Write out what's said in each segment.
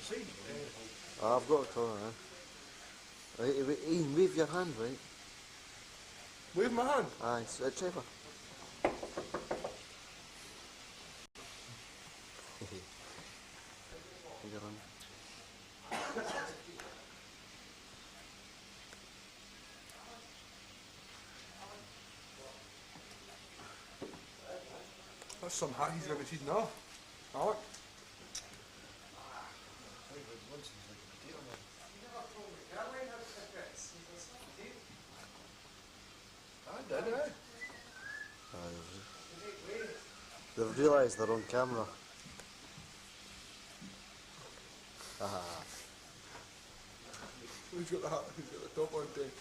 I've got a colour now. Right, Ian, wave your hand, right? Wave my hand? Aye, Trevor. Finger on. That's some hat he's never seen now. Alec? I did, eh? They've realised they're on camera. Who's got the hat? Who's got the top on thing?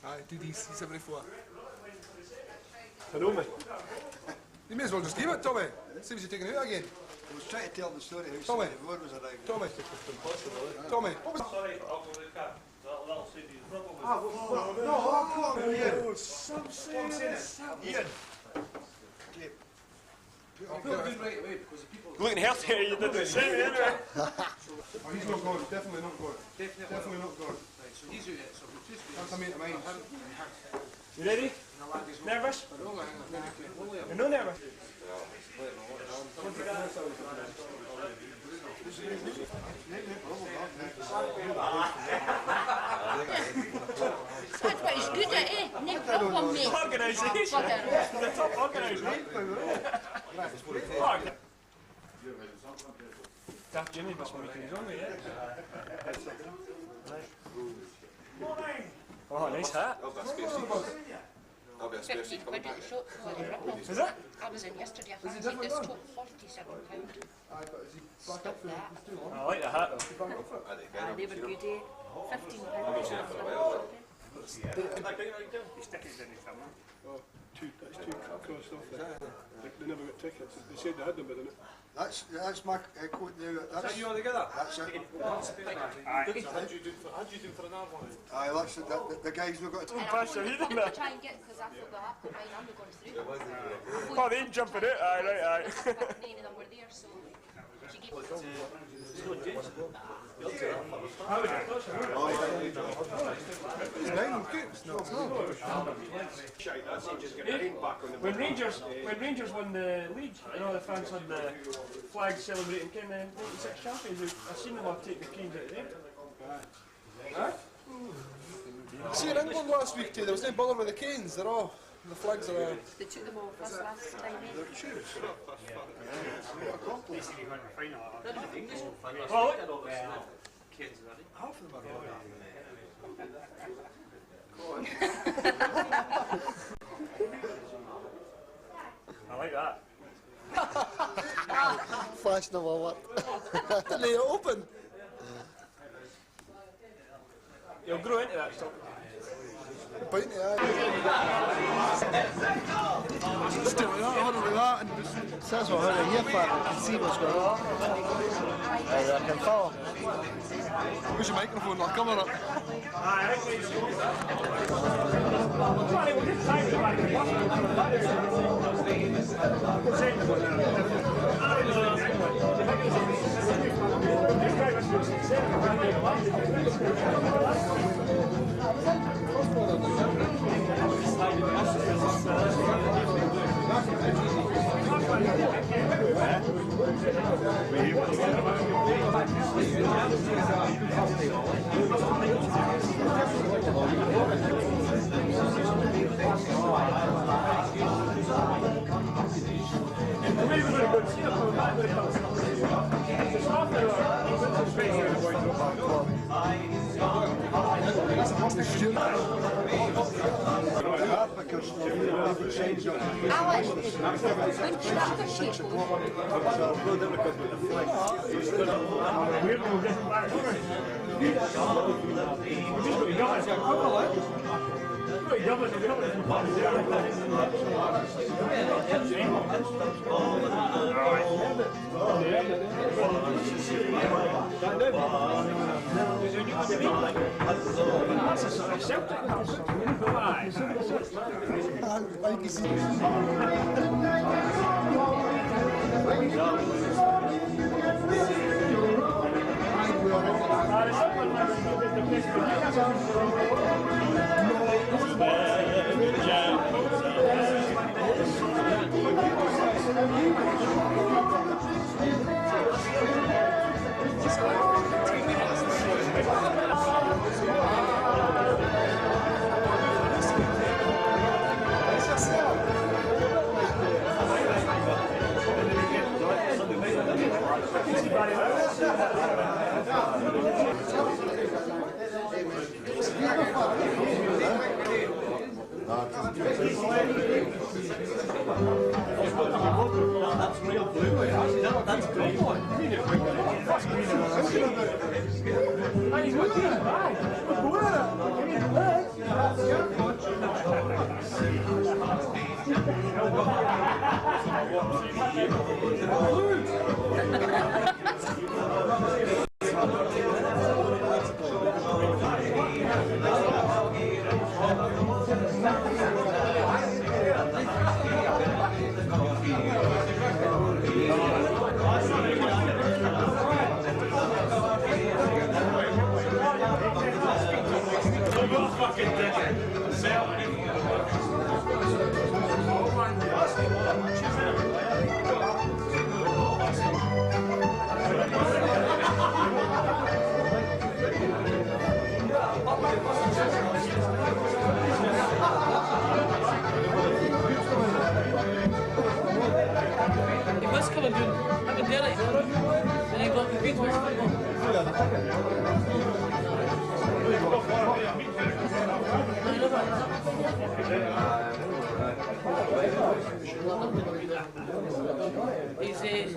Aye, do these, he's 74. I know me. You may as well just leave it, Tommy. See if you're taking it out again. I was trying to tell the story how Tommy. the road was around. Tommy. Tommy. What was... Sorry, I'll go to the car. That'll save you the problem. No, I'm coming here. Ian. Looking healthy, you did the same anyway. Oh, he's not gone. Definitely not gone. Definitely not gone. So he's out it, so we'll just be... That's a mate of mine. You ready? Nervous? You're no nervous? That's what he's good at, eh? No problem, mate. Organisation. The top organisation. That Jimmy must be making his own, yeah? Oh, nice hat. I'll be a space. £15 at the shop for the ripple. Is it? I was in yesterday, I fancied this top £47. Stop that. I like the hat though. They were good, eh? £15. That's two crossed off there. They never got tickets. They said they had them, but they didn't. That's my coat now. That's you all together? That's it. Aye. How do you do for an hour one? Aye, that's it. The guy's not got a ticket. Pastor, he didn't know. Try and get, because I forgot I've got mine, I'm not going through. Oh, they ain't jumping out. Aye, right, aye. None of them were there, so she gave it. When Rangers won the league, you know, the fans had the flag celebrating kind of 96 champions. I seen them all take the Canes out of there. Huh? See, in England last week, too, there was no bother with the canes. They're all... The flags are all... They took them off us last time, eh? They're cheers. Well, Half of them are wrong. I like that. Fashionable what? Didn't they open? You'll grow into that stuff. Bite the eye. Just do it, hold on with that and just... That's what I'm here for. I can see what's going on. I can follow. Where's your microphone? I'll cover it. Alex, when did that take? He must come and do have a deli. And he got the Queensferry. He says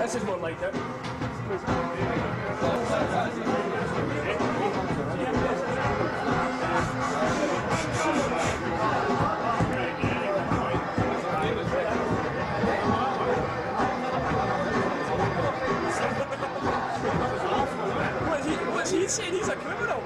This is more like it. What's he saying? He's a criminal.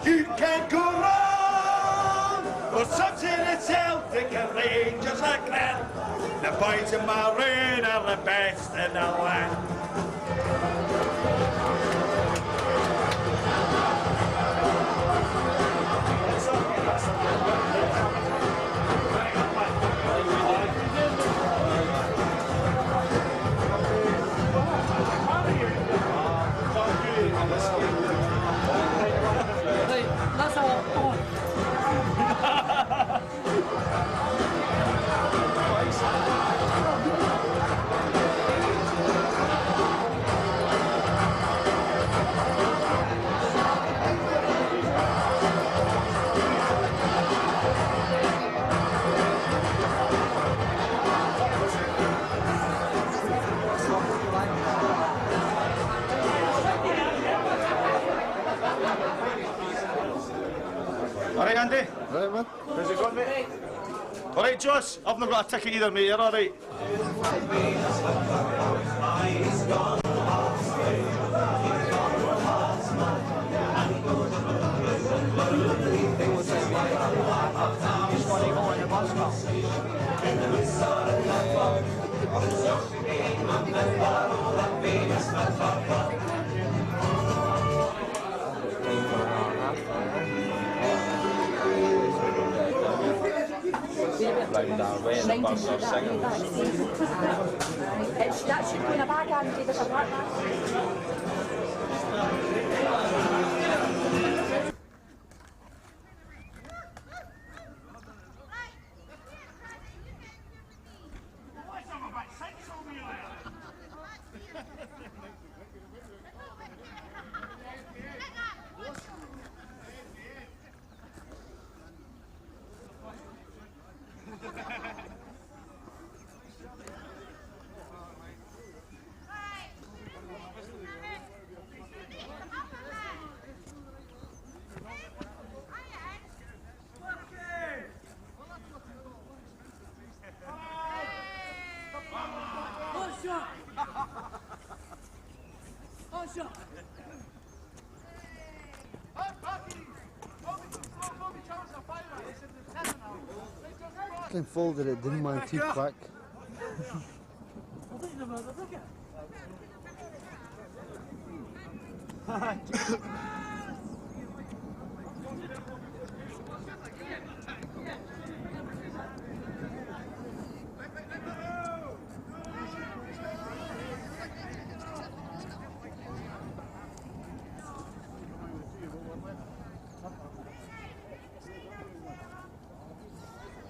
You can't go wrong with something that's Celtic and Rangers are grand. The boys in Maroon are the best in the land. That's all. Alright, Andy? Right, man. How's it going, mate? Alright, Joss, I've not got a ticket either, mate. You're alright. Riding down way in the bus or singing. That should go in a bag, Andy. There's a black bag. Folded it, didn't mind too quick.